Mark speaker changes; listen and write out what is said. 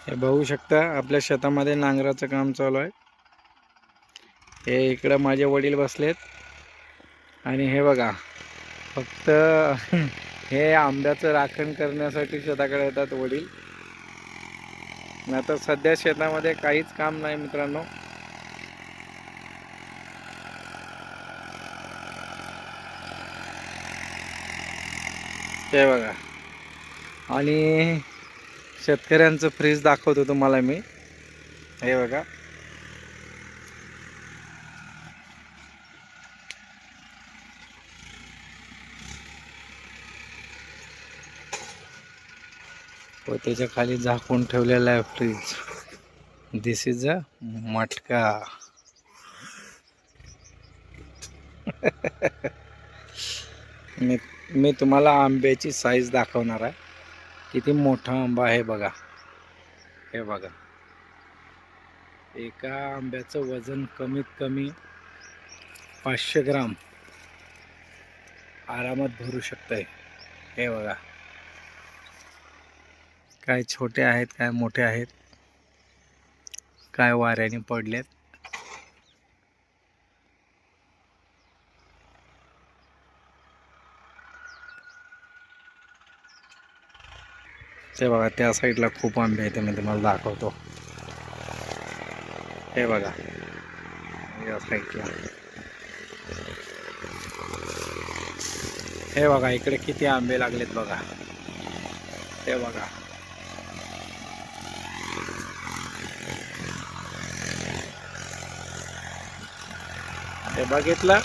Speaker 1: हे बघू शकता आपल्या शेतामध्ये नांगराचं काम चालू आहे। हे इकडं माझे वडील बसलेत आणि हे बघा फक्त हे आंब्याचं राखण करण्यासाठी शेताकडे येतात वडील। आता सध्या शेतामध्ये काहीच काम नाही मित्रांनो। हे बघा आणि शेतकऱ्यांचं फ्रीज दाखवतो तुम्हाला मी। हे बघा व त्याच्या खाली झाकून ठेवलेला आहे फ्रीज। दिस इज अ मटका। मी तुम्हाला आंब्याची साईज दाखवणार आहे, किती मोठा आंबा आहे बघा। हे बघा एका आंब्याचं वजन कमीत कमी 500 ग्राम आरामात भरू शकतंय। हे बघा काय छोटे आहेत काय मोठे आहेत, काय वाऱ्याने पडलेत। ते बघा त्या साईडला खूप आंबे आहेत, मी तुम्हाला दाखवतो। हे बघा या साईडला, हे बघा इकडे किती आंबे लागलेत बघा। हे बघा हे बघितलं।